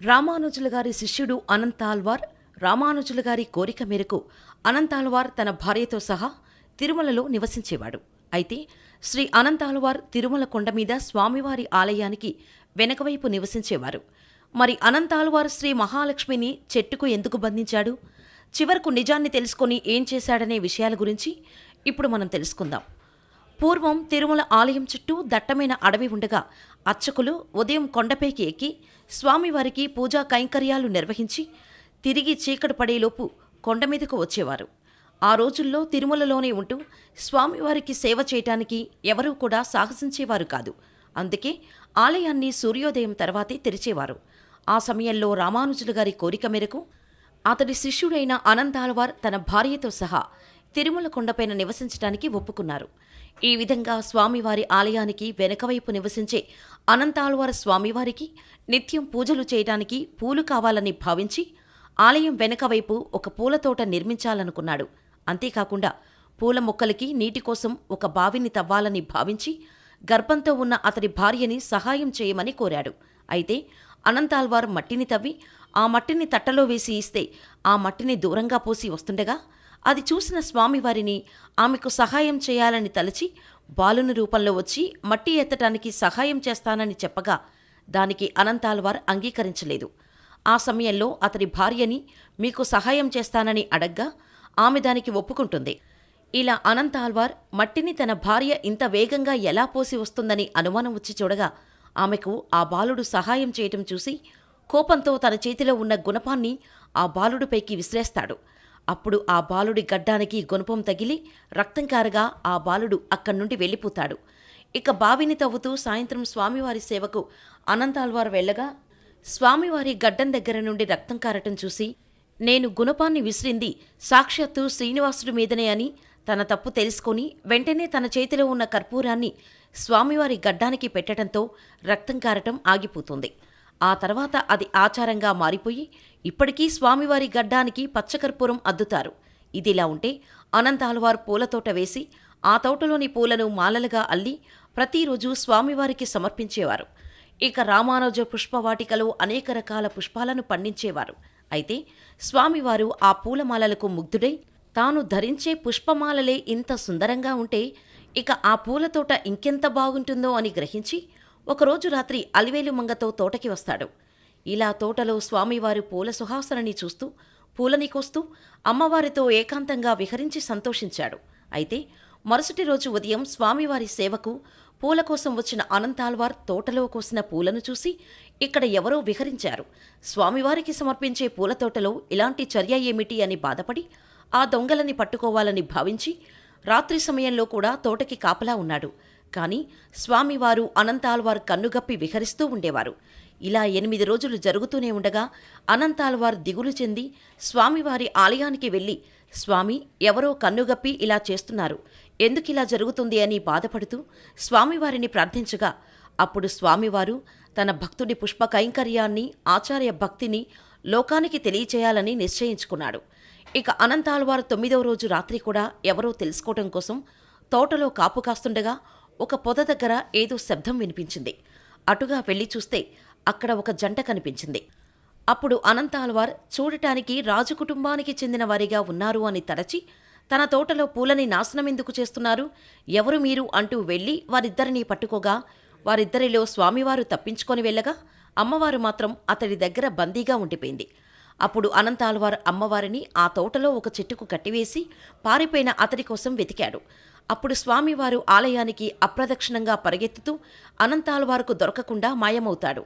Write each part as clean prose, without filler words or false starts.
రామానుజుల గారి శిష్యుడు అనంతాల్వార్ రామానుజుల గారి కోరిక మేరకు అనంతాల్వార్ తన భార్యతో సహా తిరుమలలో నివసించేవాడు. అయితే శ్రీ అనంతాల్వార్ తిరుమల కొండమీద స్వామివారి ఆలయానికి వెనకవైపు నివసించేవారు. మరి అనంతాల్వార్ శ్రీ మహాలక్ష్మిని చెట్టుకు ఎందుకు బంధించాడు? చివరకు నిజాన్ని తెలుసుకొని ఏం చేశాడనే విషయాల గురించి ఇప్పుడు మనం తెలుసుకుందాం. పూర్వం తిరుమల ఆలయం చుట్టూ దట్టమైన అడవి ఉండగా అర్చకులు ఉదయం కొండపైకి ఎక్కి స్వామివారికి పూజా కైంకర్యాలు నిర్వహించి తిరిగి చీకటి పడేలోపు కొండమీదకు వచ్చేవారు. ఆ రోజుల్లో తిరుమలలోనే ఉంటూ స్వామివారికి సేవ చేయటానికి ఎవరూ కూడా సాహసించేవారు కాదు. అందుకే ఆలయాన్ని సూర్యోదయం తర్వాతే తెరిచేవారు. ఆ సమయంలో రామానుజుల గారి కోరిక మేరకు అతడి శిష్యుడైన అనంతాల్వార్ తన భార్యతో సహా తిరుమల కొండపైన నివసించడానికి ఒప్పుకున్నారు. ఈ విధంగా స్వామివారి ఆలయానికి వెనకవైపు నివసించే అనంతాల్వార్ స్వామివారికి నిత్యం పూజలు చేయడానికి పూలు కావాలని భావించి ఆలయం వెనకవైపు ఒక పూలతోట నిర్మించాలనుకున్నాడు. అంతేకాకుండా పూల మొక్కలకి నీటి కోసం ఒక బావిని తవ్వాలని భావించి గర్భంతో ఉన్న అతడి భార్యని సహాయం చేయమని కోరాడు. అయితే అనంతాల్వార్ మట్టిని తవ్వి ఆ మట్టిని తట్టలో వేసి ఇస్తే ఆ మట్టిని దూరంగా పోసి వస్తుండగా అది చూసిన స్వామివారిని ఆమెకు సహాయం చేయాలని తలచి బాలుని రూపంలో వచ్చి మట్టి ఎత్తటానికి సహాయం చేస్తానని చెప్పగా దానికి అనంతాల్వార్ అంగీకరించలేదు. ఆ సమయంలో అతడి భార్యని మీకు సహాయం చేస్తానని అడగ్గా ఆమె దానికి ఒప్పుకుంటుంది. ఇలా అనంతాల్వార్ మట్టిని తన భార్య ఇంత వేగంగా ఎలా పోసి వస్తుందని అనుమానం వచ్చి చూడగా ఆమెకు ఆ బాలుడు సహాయం చేయటం చూసి కోపంతో తన చేతిలో ఉన్న గుణపాన్ని ఆ బాలుడిపైకి విసిరేస్తాడు. అప్పుడు ఆ బాలుడి గడ్డానికి గుణపం తగిలి రక్తం కారగా ఆ బాలుడు అక్కడి నుండి వెళ్ళిపోతాడు. ఇక బావిని తవ్వుతూ సాయంత్రం స్వామివారి సేవకు అనంతాల్వార్ వెళ్ళగా స్వామివారి గడ్డం దగ్గర నుండి రక్తం కారటం చూసి నేను గుణపాన్ని విసిరింది సాక్షాత్తు శ్రీనివాసుడి మీదనే అని తన తప్పు తెలుసుకొని వెంటనే తన చేతిలో ఉన్న కర్పూరాన్ని స్వామివారి గడ్డానికి పెట్టడంతో రక్తం కారటం ఆగిపోతుంది. ఆ తర్వాత అది ఆచారంగా మారిపోయి ఇప్పటికీ స్వామివారి గడ్డానికి పచ్చకర్పూరం అద్దుతారు. ఇదిలా ఉంటే అనంతాల్వార్ పూలతోట వేసి ఆ తోటలోని పూలను మాలలుగా అల్లి ప్రతిరోజు స్వామివారికి సమర్పించేవారు. ఇక రామానుజ పుష్పవాటికలో అనేక రకాల పుష్పాలను పండించేవారు. అయితే స్వామివారు ఆ పూలమాలలకు ముగ్ధుడై తాను ధరించే పుష్పమాలలే ఇంత సుందరంగా ఉంటే ఇక ఆ పూలతోట ఇంకెంత బాగుంటుందో అని గ్రహించి ఒకరోజు రాత్రి అలివేలు మంగతో తోటకి వస్తాడు. ఇలా తోటలో స్వామివారి పూల సుహాసనని చూస్తూ పూలని కోస్తూ అమ్మవారితో ఏకాంతంగా విహరించి సంతోషించాడు. అయితే మరుసటి రోజు ఉదయం స్వామివారి సేవకు పూల కోసం వచ్చిన అనంతాల్వార్ తోటలో కోసిన పూలను చూసి ఇక్కడ ఎవరో విహరించారు, స్వామివారికి సమర్పించే పూలతోటలో ఇలాంటి చర్య ఏమిటి అని బాధపడి ఆ దొంగలని పట్టుకోవాలని భావించి రాత్రి సమయంలో కూడా తోటకి కాపలా ఉన్నాడు. కాని స్వామివారు అనంతాల్వార్ కన్నుగప్పి విహరిస్తూ ఉండేవారు. ఇలా 8 రోజులు జరుగుతూనే ఉండగా అనంతాల్వార్ దిగులు చెంది స్వామివారి ఆలయానికి వెళ్ళి స్వామి ఎవరో కన్నుగప్పి ఇలా చేస్తున్నారు, ఎందుకిలా జరుగుతుంది అని బాధపడుతూ స్వామివారిని ప్రార్థించగా అప్పుడు స్వామివారు తన భక్తుడి పుష్ప కైంకర్యాన్ని ఆచార్య భక్తిని లోకానికి తెలియచేయాలని నిశ్చయించుకున్నాడు. ఇక అనంతాల్వార్ 9వ రోజు రాత్రి కూడా ఎవరో తెలుసుకోవటం కోసం తోటలో కాపు కాస్తుండగా ఒక పొద దగ్గర ఏదో శబ్దం వినిపించింది. అటుగా వెళ్లి చూస్తే అక్కడ ఒక జంట కనిపించింది. అప్పుడు అనంతాల్వార్ చూడటానికి రాజు కుటుంబానికి చెందిన వారిగా ఉన్నారు అని తలచి తన తోటలో పూలని నాశనమెందుకు చేస్తున్నారు, ఎవరు మీరు అంటూ వెళ్లి వారిద్దరినీ పట్టుకోగా వారిద్దరిలో స్వామివారు తప్పించుకొని వెళ్ళగా అమ్మవారు మాత్రం అతడి దగ్గర బందీగా ఉండిపోయింది. అప్పుడు అనంతాల్వార్ అమ్మవారిని ఆ తోటలో ఒక చెట్టుకు కట్టివేసి పారిపోయిన అతడి కోసం వెతికాడు. అప్పుడు స్వామివారు ఆలయానికి అప్రదక్షిణంగా పరిగెత్తుతూ అనంతాల్వార్కు దొరకకుండా మాయమవుతాడు.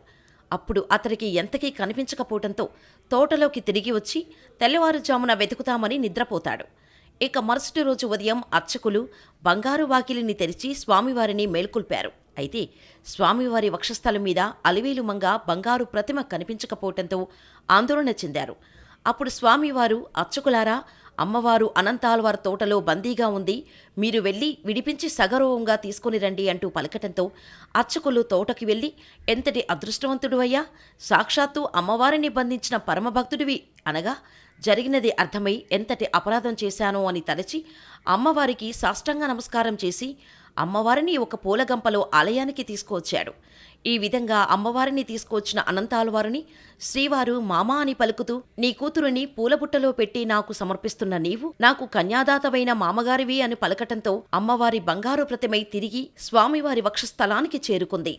అప్పుడు అతడికి ఎంతకీ కనిపించకపోవడంతో తోటలోకి తిరిగి వచ్చి తెల్లవారుజామున వెతుకుతామని నిద్రపోతాడు. ఇక మరుసటి రోజు ఉదయం అర్చకులు బంగారు వాకిలిని తెరిచి స్వామివారిని మేల్కొల్పారు. అయితే స్వామివారి వక్షస్థలం మీద అలివేలు మంగ బంగారు ప్రతిమ కనిపించకపోవడంతో ఆందోళన చెందారు. అప్పుడు స్వామివారు అర్చకులారా, అమ్మవారు అనంతాల్వార్ తోటలో బందీగా ఉంది, మీరు వెళ్లి విడిపించి సగౌరవంగా తీసుకుని రండి అంటూ పలకటంతో అర్చకులు తోటకి వెళ్లి ఎంతటి అదృష్టవంతుడు అయ్యా, సాక్షాత్తు అమ్మవారిని బంధించిన పరమభక్తుడివి అనగా జరిగినది అర్థమై ఎంతటి అపరాధం చేశానో అని తలచి అమ్మవారికి సాష్టాంగ నమస్కారం చేసి అమ్మవారిని ఒక పూలగంపలో ఆలయానికి తీసుకువచ్చాడు. ఈ విధంగా అమ్మవారిని తీసుకొచ్చిన అనంతాళ్వారుని శ్రీవారు మామా అని పలుకుతూ, నీ కూతురుని పూలబుట్టలో పెట్టి నాకు సమర్పిస్తున్న నీవు నాకు కన్యాదాతవైన మామగారివి అని పలకటంతో అమ్మవారి బంగారు ప్రతిమై తిరిగి స్వామివారి వక్షస్థలానికి చేరుకుంది.